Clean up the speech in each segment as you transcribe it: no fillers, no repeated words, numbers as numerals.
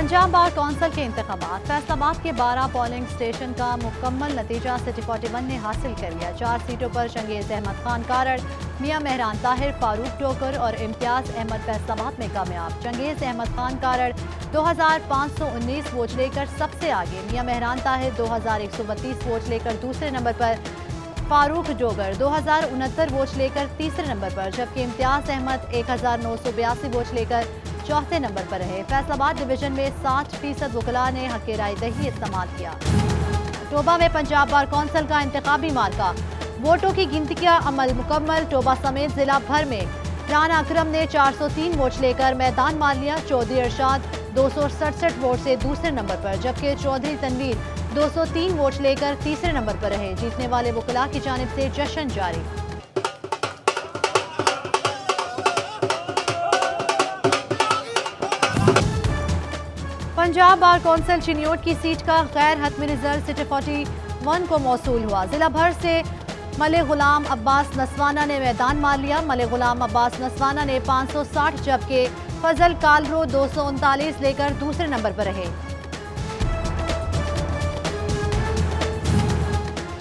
Punjab bar council के इंतखाबात। फैसलाबाद के 12 पोलिंग स्टेशन का मुकम्मल नतीजा सिटी 41 ने हासिल कर लिया। 4 सीटों पर चंगेज अहमद खान कारड़, मियां मेहरान ताहिर, फारूक डोकर और इम्तियाज अहमद फैसलाबाद में कामयाब। चंगेज अहमद खान कारड़ 2519 वोट लेकर सबसे आगे, मियां मेहरान ताहिर 2132 वोट लेकर दूसरे नंबर पर, फारूक डोगर 2069 वोट लेकर तीसरे नंबर पर, जबकि इम्तियाज अहमद 1982 वोट लेकर चौथे नंबर पर रहे। फैसलाबाद डिवीजन में 60% वकला ने हक़ राय दही इस्तेमाल किया। टोबा में पंजाब बार कौंसिल का इंतखाबी मार्का। वोटों की गिनती का अमल मुकम्मल। टोबा समेत जिला भर में राना अकरम ने 403 वोट लेकर मैदान मार लिया। चौधरी अरशाद 267 वोट से दूसरे नंबर पर, जबकि चौधरी तनवीर 203 वोट लेकर तीसरे नंबर पर रहे। जीतने वाले वकला की जानिब से जश्न जारी। पंजाब बार कौंसिल चिन्योट की सीट का गैर हतमी रिजल्ट सिटी 41 को मौसूल हुआ। जिला भर से मलिक गुलाम अब्बास नसवाना ने मैदान मार लिया। मलिक गुलाम अब्बास नसवाना ने 560, जबकि फजल कालरो 239 लेकर दूसरे नंबर पर रहे।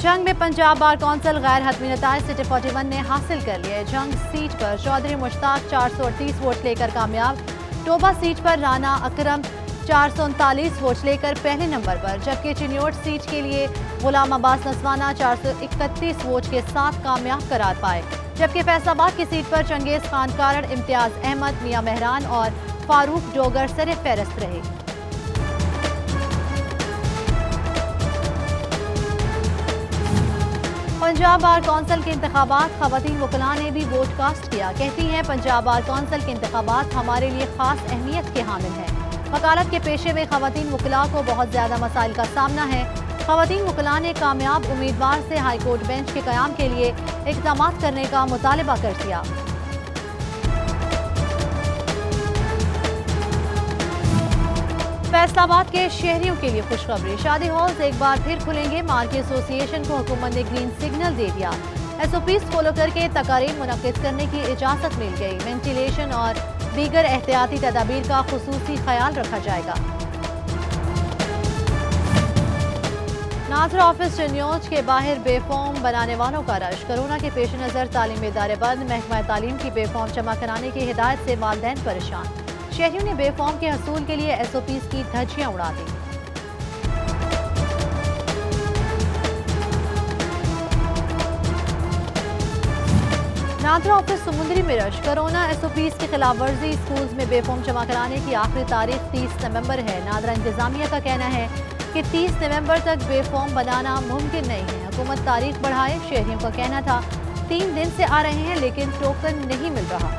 जंग में पंजाब बार कौंसिल गैर हतमी नताइज सिटी 41 ने हासिल कर लिए। जंग सीट पर चौधरी मुश्ताक 438 वोट लेकर कामयाब। टोबा सीट पर राना अकरम 439 वोट लेकर पहले नंबर पर, जबकि चिन्योट सीट के लिए गुलाम अब्बास नसवाना 431 वोट के साथ कामयाब करार पाए। जबकि फैसलाबाद की सीट पर चंगेज खान कारड़, इम्तियाज अहमद, मियां मेहरान और फारूक डोगर सरे फहरिस्त रहे। पंजाब बार कौंसिल के इंतखाबात। खवातीन वकला ने भी वोट कास्ट किया। कहती हैं पंजाब बार कौंसिल के इंतखाबात हमारे लिए खास अहमियत के हामिल हैं। वकालत के पेशे में खवातीन वकला को बहुत ज़्यादा मसाइल का सामना है। खवातीन वकला ने कामयाब उम्मीदवार से हाई कोर्ट बेंच के क़याम के लिए इक़दामात करने का मुतालबा कर दिया। फैसलाबाद के शहरियों के लिए खुशखबरी। शादी हॉल्स एक बार फिर खुलेंगे। मार्केट एसोसिएशन को हुकूमत ने ग्रीन सिग्नल दे दिया। SOPs फॉलो करके तकारीब मुनक्किद करने की इजाज़त मिल गई। वेंटिलेशन और दीगर एहतियाती तदाबीर का खुसूसी ख्याल रखा जाएगा। नाज़र ऑफिस चिन्योट के बाहर बेफॉर्म बनाने वालों का रश। कोरोना के पेश नज़र तालीमी इदारे बंद। महकमा तालीम की बेफॉर्म जमा कराने की हिदायत से वालिदैन परेशान। शहरियों ने बेफॉर्म के हसूल के लिए SOPs की धज्जियां उड़ा दी। नादरा ऑफिस समुंदरी में रश। कोरोना SOPs की खिलाफ वर्जी। स्कूल्स में बेफॉर्म जमा कराने की आखिरी तारीख 30 नवंबर है। नादरा इंतजामिया का कहना है कि 30 नवंबर तक बेफॉर्म बनाना मुमकिन नहीं है। हुकूमत तारीख बढ़ाए। शहरियों का कहना था 3 दिन से आ रहे हैं लेकिन टोकन नहीं मिल रहा।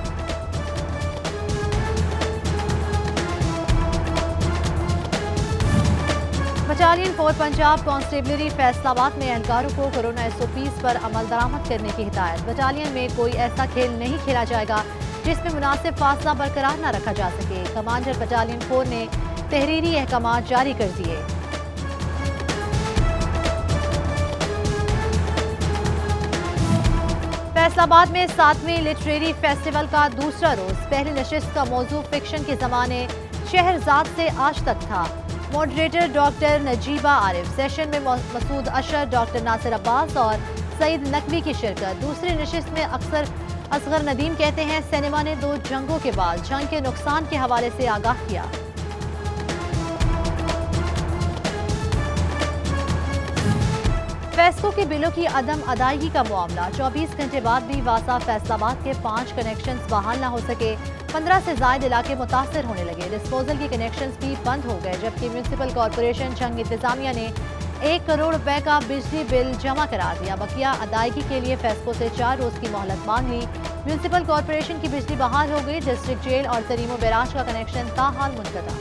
बटालियन 4 पंजाब कांस्टेबलरी फैसलाबाद में एहलकारों को कोरोना SOPs पर अमल दरामद करने की हिदायत। बटालियन में कोई ऐसा खेल नहीं खेला जाएगा जिसमें मुनासिब फासला बरकरार न रखा जा सके। कमांडर बटालियन 4 ने तहरीरी अहकामात जारी कर दिए। फैसलाबाद में 7वें लिटरेरी फेस्टिवल का दूसरा रोज। पहली नशिस्त का मौजू फिक्शन के जमाने शहरजाद से आज तक था। Moderator doctor Najiba Arif. Session में मसूद अशर, डॉक्टर नासिर अब्बास और सईद नकवी की शिरकत। दूसरी नशिस्त में असगर नदीम कहते हैं सिनेमा ने 2 जंगों के बाद जंग के नुकसान के हवाले से आगाह किया। फैसलों के बिलों की अदम अदायगी का मामला। 24 घंटे बाद भी वासा फैसलाबाद के 5 कनेक्शंस बहाल न हो सके। 15 से ज़ायद इलाके मुतासर होने लगे। डिस्पोजल के कनेक्शंस भी बंद हो गए, जबकि म्यूनसिपल कॉरपोरेशन जंग इंतजामिया ने 1 करोड़ रुपए का बिजली बिल जमा करा दिया। बकिया अदायगी के लिए फैसलों से 4 रोज की मोहलत मांग ली। म्यूनसिपल कॉरपोरेशन की बिजली बहाल हो गई। डिस्ट्रिक्ट जेल और तरीमो बैराज का कनेक्शन ताहाल मुनक़ता।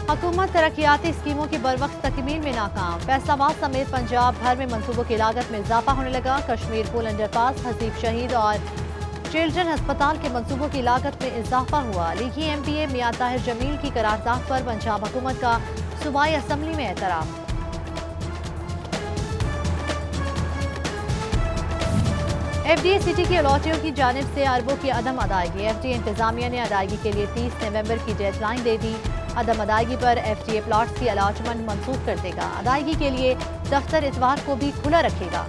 हुकूमत तरक्याती स्कीमों की बरवक्त तकमील में नाकाम। फैसलाबाद समेत पंजाब भर में मनसूबों की लागत में इजाफा होने लगा। कश्मीर पुल अंडरपास, हसीब शहीद और चिल्ड्रन अस्पताल के मनसूबों की लागत में इजाफा हुआ। लीगी MPA मियां ताहिर जमील की करारदाद पर पंजाब हुकूमत का सूबाई असम्बली में एतराफ़। ایف ڈی اے سٹی کی الاٹیوں کی جانب سے اربوں کی عدم ادائیگی۔ ایف ڈی اے انتظامیہ نے ادائیگی کے لیے 30 نومبر کی ڈیڈ لائن دے دی۔ عدم ادائیگی پر ایف ڈی اے پلاٹس کی الاٹمنٹ منسوخ کر دے گا۔ ادائیگی کے لیے دفتر اتوار کو بھی کھلا رکھے گا۔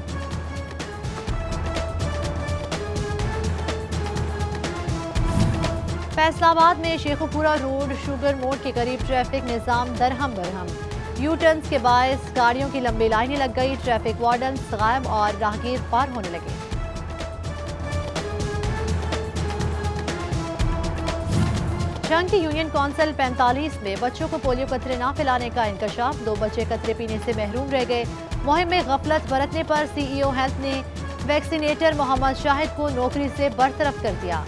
فیصل آباد میں شیخوپورہ روڈ شوگر موڑ کے قریب ٹریفک نظام درہم برہم۔ یو ٹرنز کے باعث گاڑیوں کی لمبی لائنیں لگ گئی، ٹریفک وارڈنز غائب اور راہگیر پار ہونے لگے۔ جھنگ کی یونین کونسل 45 میں بچوں کو پولیو قطرے نہ پلانے کا انکشاف، 2 بچے قطرے پینے سے محروم رہ گئے۔ مہم میں غفلت برتنے پر سی ای او ہیلتھ نے ویکسینیٹر محمد شاہد کو نوکری سے برطرف کر دیا۔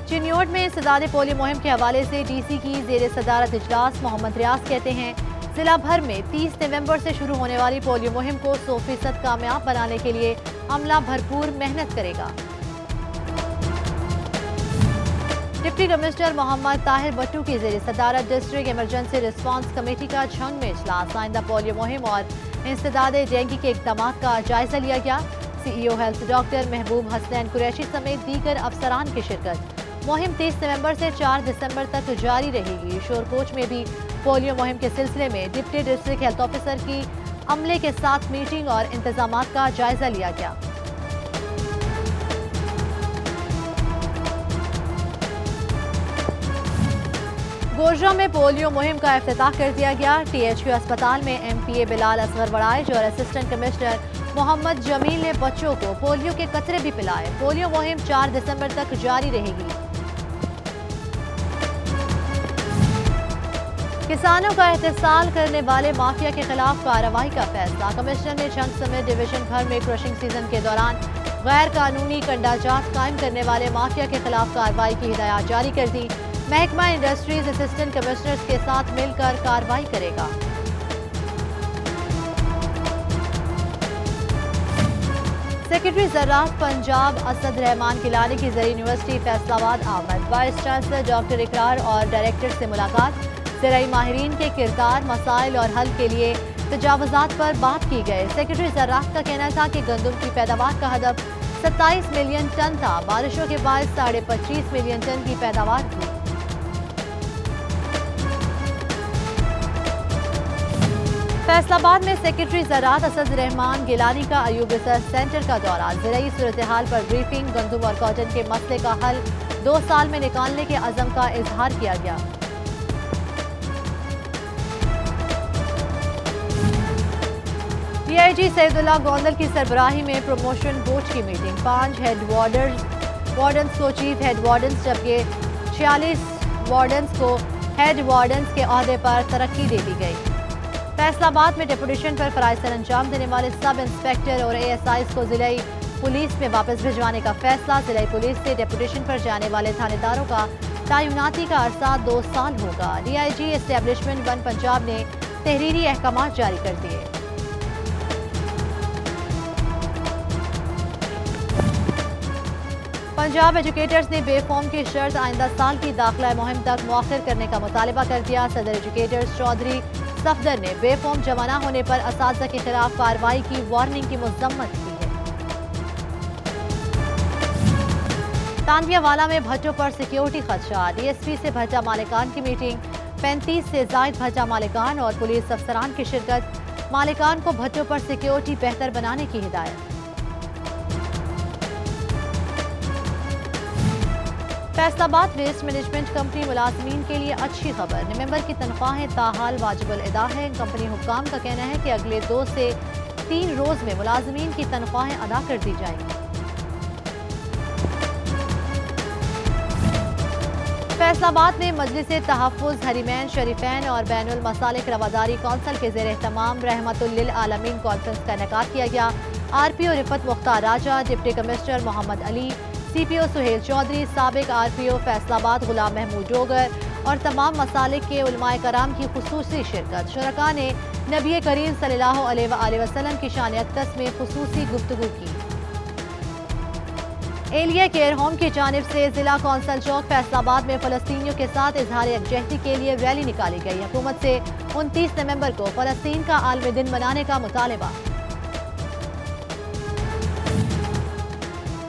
چنیوٹ میں انسداد پولیو مہم کے حوالے سے ڈی سی کی زیر صدارت اجلاس، محمد ریاض کہتے ہیں ضلع بھر میں 30 نومبر سے شروع ہونے والی پولیو مہم کو 100% کامیاب بنانے کے لیے عملہ بھرپور محنت کرے گا۔ ڈپٹی کمشنر محمد طاہر بٹو کی زیر صدارت ڈسٹرکٹ ایمرجنسی ریسپانس کمیٹی کا جھنگ میں اجلاس، آئندہ پولیو مہم اور انسداد ڈینگی کے اقدامات کا جائزہ لیا گیا۔ سی ای او ہیلتھ ڈاکٹر محبوب حسنین قریشی سمیت دیگر افسران کی شرکت۔ مہم 30 نومبر سے 4 دسمبر تک جاری رہے گی۔ شورکوٹ میں بھی پولیو مہم کے سلسلے میں ڈپٹی ڈسٹرکٹ ہیلتھ آفیسر کی عملے کے ساتھ میٹنگ اور انتظامات کا جائزہ لیا گیا۔ گوجرا میں پولیو مہم کا افتتاح کر دیا گیا۔ ٹی ایچ کیو اسپتال میں ایم پی اے بلال اصغر وڑائچ اور اسسٹنٹ کمشنر محمد جمیل نے بچوں کو پولیو کے قطرے بھی پلائے۔ پولیو مہم 4 دسمبر تک جاری رہے گی۔ کسانوں کا احتسال کرنے والے مافیا کے خلاف کارروائی کا فیصلہ، کمشنر نے جھنگ سمیت ڈویژن بھر میں کرشنگ سیزن کے دوران غیر قانونی کنڈا جات قائم کرنے والے مافیا کے خلاف کارروائی کی ہدایات جاری کر دی۔ محکمہ انڈسٹریز اسسٹنٹ کمشنرز کے ساتھ مل کر کارروائی کرے گا۔ سیکرٹری زراعت پنجاب اسد رحمان گیلانی کی زرعی یونیورسٹی فیصل آباد آمد، وائس چانسلر ڈاکٹر اقرار اور ڈائریکٹر سے ملاقات، زرعی ماہرین کے کردار، مسائل اور حل کے لیے تجاوزات پر بات کی گئی۔ سیکرٹری زراعت کا کہنا تھا کہ گندم کی پیداوار کا ہدف 27 ملین ٹن تھا، بارشوں کے باعث 25.5 ملین ٹن کی پیداوار ہوئی۔ فیصل آباد میں سیکرٹری زراعت اسد رحمان گیلانی کا ایوب ریسرچ سینٹر کا دورہ، زرعی صورتحال پر بریفنگ، گندم اور کاٹن کے مسئلے کا حل 2 سال میں نکالنے کے عزم کا اظہار کیا گیا۔ ڈی آئی جی سعید اللہ گوندل کی سربراہی میں پروموشن بورڈ کی میٹنگ، 5 ہیڈ وارڈنز کو چیف ہیڈ وارڈنز جبکہ 46 وارڈنز کو ہیڈ وارڈنز کے عہدے پر ترقی دے دی گئی۔ فیصل آباد میں ڈیپوٹیشن پر فرائض سر انجام دینے والے سب انسپیکٹر اور اے ایس آئیز کو ضلعی پولیس میں واپس بھجوانے کا فیصلہ، ضلعی پولیس سے ڈیپوٹیشن پر جانے والے تھانے داروں کا تعیناتی کا عرصہ 2 سال ہوگا۔ D I G establishment 1 Punjab نے تحریری احکامات جاری کر دیے۔ پنجاب ایجوکیٹرز نے بے فارم کی شرط آئندہ سال کی داخلہ مہم تک مؤخر کرنے کا مطالبہ کر دیا۔ صدر ایجوکیٹرز چودھری صفدر نے بے فارم جمع نہ ہونے پر اساتذہ کے خلاف کارروائی کی وارننگ کی مذمت کی ہے۔ تانویہ والا میں بھٹوں پر سیکیورٹی خدشات، ڈی ایس پی سے بھٹا مالکان کی میٹنگ، 35 سے زائد بھٹا مالکان اور پولیس افسران کی شرکت، مالکان کو بھٹوں پر سیکیورٹی بہتر بنانے کی ہدایت۔ فیصل آباد ویسٹ مینجمنٹ کمپنی ملازمین کے لیے اچھی خبر، نومبر کی تنخواہیں تاحال واجب الادا ہیں۔ کمپنی حکام کا کہنا ہے کہ اگلے 2 سے 3 روز میں ملازمین کی تنخواہیں ادا کر دی جائیں گی۔ فیصل آباد میں مجلس تحفظ حرمین شریفین اور بین المسالک رواداری کونسل کے زیر اہتمام رحمت للعالمین کانفرنس کا انعقاد کیا گیا۔ آر پی او رفت مختار راجہ، ڈپٹی کمشنر محمد علی، سی پی او سہیل چودھری، سابق آر پی او فیصل آباد غلام محمود ڈوگر اور تمام مسالک کے علماء کرام کی خصوصی شرکت۔ شرکاء نے نبی کریم صلی اللہ علیہ وآلہ وسلم کی شان اقدس میں خصوصی گفتگو کی۔ ایلیا کیئر ہوم کی جانب سے ضلع کونسل چوک فیصل آباد میں فلسطینیوں کے ساتھ اظہار یکجہتی کے لیے ریلی نکالی گئی۔ حکومت سے 29 نومبر کو فلسطین کا عالمی دن منانے کا مطالبہ۔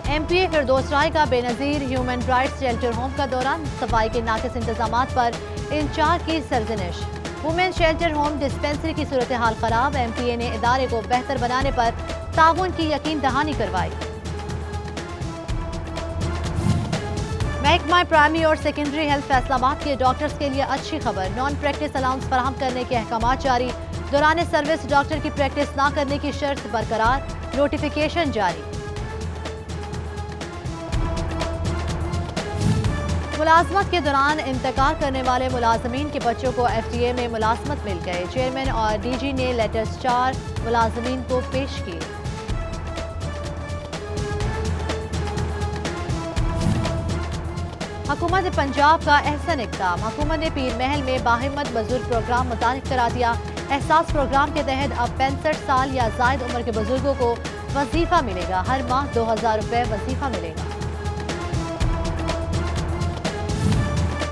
MPA फिरदौस राय का Benazir human rights shelter home का दौरा, सफाई के नाकिस इंतजामात पर इंचार्ज की सरजनिश। वुमेन शेल्टर होम डिस्पेंसरी की सूरत हाल खराब, MPA ने इदारे को बेहतर बनाने पर ताउन की यकीन दहानी करवाई। महकमा प्राइमरी और सेकेंडरी हेल्थ फैसलाबाद के डॉक्टर्स के लिए अच्छी खबर, नॉन प्रैक्टिस अलाउंस फराहम करने के अहकाम जारी, दौरान सर्विस डॉक्टर की प्रैक्टिस ना करने की शर्त बरकरार, नोटिफिकेशन जारी। मुलाजमत के दौरान इंतकाल करने वाले मुलाजमीन के बच्चों को FTA में मुलाजमत मिल गए, चेयरमैन और DG ने लेटर्स 4 मुलाजमीन को पेश किए। हुकूमत पंजाब का अहसन इक़दाम, हुकूमत ने पीर महल में बाहिम्मत बुजुर्ग प्रोग्राम मुतारिफ करा दिया। एहसास प्रोग्राम के तहत अब 65 साल या जायद उम्र के बुजुर्गों को वजीफा मिलेगा, हर माह 2000 रुपये वजीफा मिलेगा।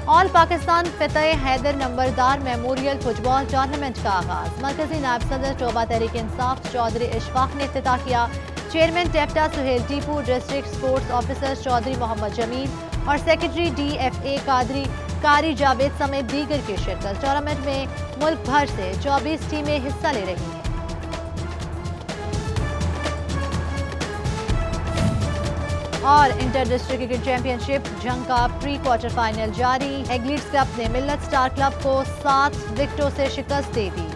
ऑल पाकिस्तान फतेह हैदर नंबरदार मेमोरियल फुटबॉल टूर्नामेंट का आगाज, मरकजी नायब सदर शोबा तहरीक इंसाफ चौधरी इशफाक ने इफ्तिताह किया। Chairman TEPTA Suhail Tipu, district sports officer Chaudhry Mohammad Jamil और सेक्रेटरी DFA कादरी कारी जावेद समेत दीगर की शिरकत। टूर्नामेंट में मुल्क भर से 24 टीमें हिस्सा ले रही हैं। और इंटर डिस्ट्रिक्ट क्रिकेट चैंपियनशिप जंग का प्री क्वार्टर फाइनल जारी, एग्लीड्स क्लब ने मिल्लत स्टार क्लब को 7 विकेटों से शिकस्त दे दी।